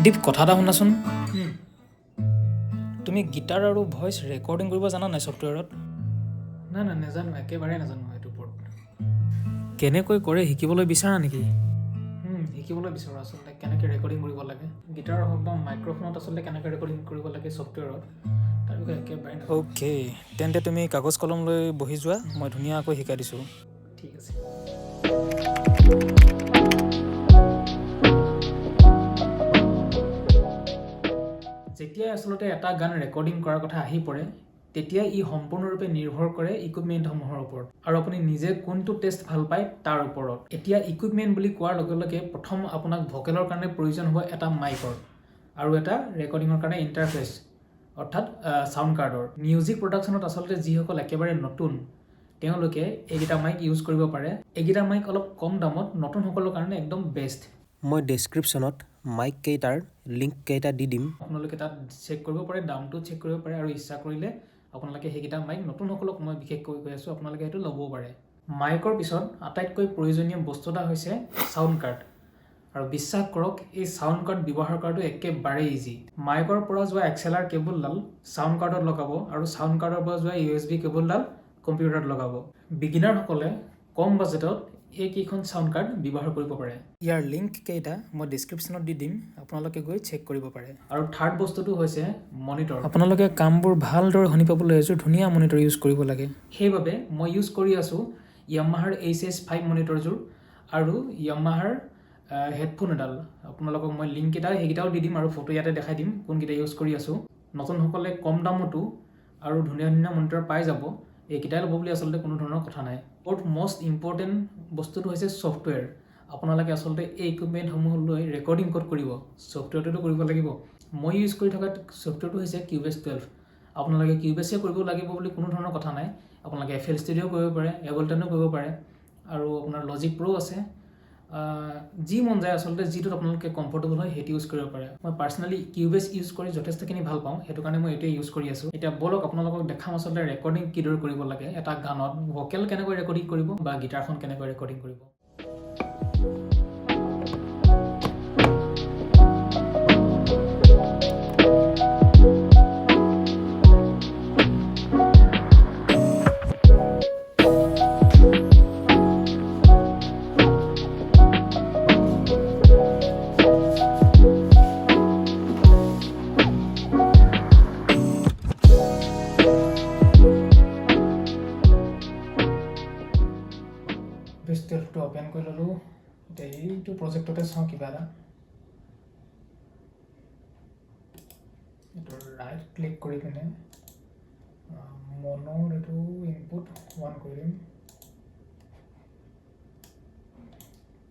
দীপ কথা এটা শুনাচোন তুমি গিটাৰ আৰু ভইচ ৰেকৰ্ডিং কৰিব জানা নাই ছফ্টৱেৰত নাই নাজানো একেবাৰে নাজানো এইটোৰ ওপৰত কেনেকৈ কৰে শিকিবলৈ বিচাৰা নেকি শিকিবলৈ বিচাৰোঁ আচলতে কেনেকৈ ৰেকৰ্ডিং কৰিব লাগে গিটাৰ হওক বা মাইক্ৰফোনত আচলতে কেনেকৈ ৰেকৰ্ডিং কৰিব লাগে ছফ্টৱেৰত তাৰ বিষয়ে একেবাৰে নাজানো অ'কে তেন্তে তুমি কাগজ কলম লৈ বহি যোৱা মই ধুনীয়াকৈ শিকাই দিছোঁ ঠিক আছে যেতিয়াই আচলতে এটা গান ৰেকৰ্ডিং কৰাৰ কথা আহি পৰে তেতিয়া ই সম্পূৰ্ণৰূপে নিৰ্ভৰ কৰে ইকুইপমেণ্টসমূহৰ ওপৰত আৰু আপুনি নিজে কোনটো টেষ্ট ভাল পায় তাৰ ওপৰত এতিয়া ইকুইপমেণ্ট বুলি কোৱাৰ লগে লগে প্ৰথম আপোনাক ভকেলৰ কাৰণে প্ৰয়োজন হ'ব এটা মাইকৰ আৰু এটা ৰেকৰ্ডিঙৰ কাৰণে ইণ্টাৰফেচ অৰ্থাৎ সাউণ্ড কাৰ্ডৰ মিউজিক প্ৰডাকশ্যনত আচলতে যিসকল একেবাৰে নতুন তেওঁলোকে এইকেইটা মাইক ইউজ কৰিব পাৰে এইকেইটা মাইক অলপ কম দামত নতুনসকলৰ কাৰণে একদম বেষ্ট মই ডেছক্ৰিপশ্যনত মাইক কেইটাৰ লিংক কেইটা দি দিম আপোনালোকে তাত চেক কৰিব পাৰে দামটো চেক কৰিব পাৰে আৰু ইচ্ছা কৰিলে আপোনালোকে সেইকেইটা মাইক নতুনসকলক মই বিশেষকৈ কৈ আছোঁ আপোনালোকে সেইটো ল'বও পাৰে মাইকৰ পিছত আটাইতকৈ প্ৰয়োজনীয় বস্তু এটা হৈছে সাউণ্ড কাৰ্ড আৰু বিশ্বাস কৰক এই সাউণ্ড কাৰ্ড ব্যৱহাৰ কৰাটো একেবাৰে ইজি মাইকৰ পৰা যোৱা এক্সএলআৰ কেবলডাল সাউণ্ড কাৰ্ডত লগাব আৰু সাউণ্ড কাৰ্ডৰ পৰা যোৱা USB কেবলডাল কম্পিউটাৰত লগাব বিগিনাৰসকলে কম বাজেটত এইকেইখন সাউণ্ড কাৰ্ড ব্যৱহাৰ কৰিব পাৰে ইয়াৰ লিংক কেইটা মই ডেছক্ৰিপশ্যনত দি দিম আপোনালোকে গৈ চেক কৰিব পাৰে আৰু থাৰ্ড বস্তুটো হৈছে মনিটৰ আপোনালোকে কামবোৰ ভালদৰে শুনি পাবলৈ এযোৰ ধুনীয়া মনিটৰ ইউজ কৰিব লাগে সেইবাবে মই ইউজ কৰি আছোঁ য়ামাহাৰ HS5 মনিটৰযোৰ আৰু য়ামাহাৰ হেডফোন এডাল আপোনালোকক মই লিংক কেইটা সেইকেইটাও দি দিম আৰু ফটো ইয়াতে দেখাই দিম কোনকেইটা ইউজ কৰি আছোঁ নতুনসকলে কম দামতো আৰু ধুনীয়া ধুনীয়া মনিটৰ পাই যাব এইকেইটাই ল'ব বুলি আচলতে কোনো ধৰণৰ কথা নাই মষ্ট ইম্পৰ্টেণ্ট বস্তুটো হৈছে ছফ্টৱেৰ আপোনালোকে আচলতে এই ইকুইপমেণ্টসমূহ লৈ ৰেকৰ্ডিং ক'ত কৰিব ছফ্টৱেৰটোতো কৰিব লাগিব মই ইউজ কৰি থকা ছফ্টৱেৰটো হৈছে কিউবেছ 12 আপোনালোকে কিউবেছে কৰিব লাগিব বুলি কোনো ধৰণৰ কথা নাই আপোনালোকে FL Studio কৰিব পাৰে Ableton কৰিব পাৰে আৰু আপোনাৰ Logic Pro আছে যি মন যায় আচলতে যিটোত আপোনালোকে কমফৰ্টেবল হয় সেইটো ইউজ কৰিব পাৰে মই পাৰ্চনেলি কিউবেছ ইউজ কৰি যথেষ্টখিনি ভাল পাওঁ সেইটো কাৰণে মই এইটোৱে ইউজ কৰি আছোঁ এতিয়া বলক আপোনালোকক দেখাম আচলতে ৰেকৰ্ডিং কিদৰে কৰিব লাগে এটা গানত ভকেল কেনেকৈ ৰেকৰ্ডিং কৰিব বা গিটাৰখন কেনেকৈ ৰেকৰ্ডিং কৰিব বেছটো অপেন কৰি ল'লোঁ এতিয়া এইটো প্ৰজেক্টতে চাওঁ কিবা এটা এইটো ৰাইট ক্লিক কৰি পিনে মনৰ এইটো ইনপুট 1 কৰি দিম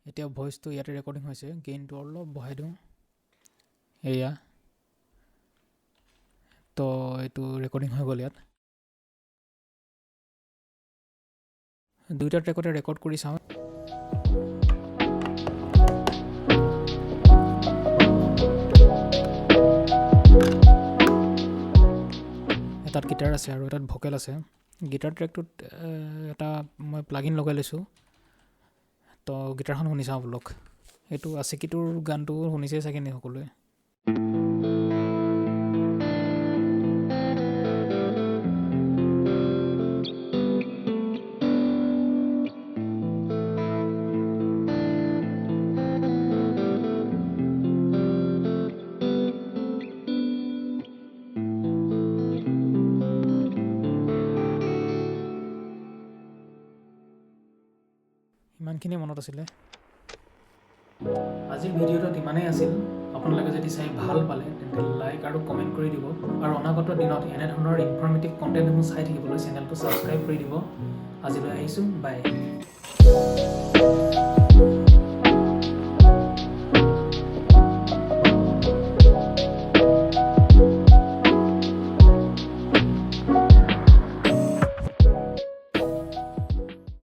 এতিয়া ভইচটো ইয়াতে ৰেকৰ্ডিং হৈছে গেইনটো অলপ বঢ়াই দিওঁ এয়া তো এইটো ৰেকৰ্ডিং হৈ গ'ল ইয়াত দুইটা ট্ৰেকতে ৰেকৰ্ড কৰি চাওঁ এটাত গিটাৰ আছে আৰু এটাত ভকেল আছে গিটাৰ ট্ৰেকটোত এটা মই প্লাগইন লগাই লৈছোঁ তো গিটাৰখন শুনি চাওঁ ব্লক এইটো আছিকিটোৰ গানটো শুনিছে চাগে নি সকলোৱে ইমানখিনি মনত আছিলে আজিৰ ভিডিঅ'টোত ইমানেই আছিল আপোনালোকে যদি চাই ভাল পালে তেন্তে লাইক আৰু কমেণ্ট কৰি দিব আৰু অনাগত দিনত এনেধৰণৰ ইনফৰ্মেটিভ কণ্টেণ্টসমূহ চাই থাকিবলৈ চেনেলটো ছাবস্ক্ৰাইব কৰি দিব আজিলৈ আহিছোঁ বাই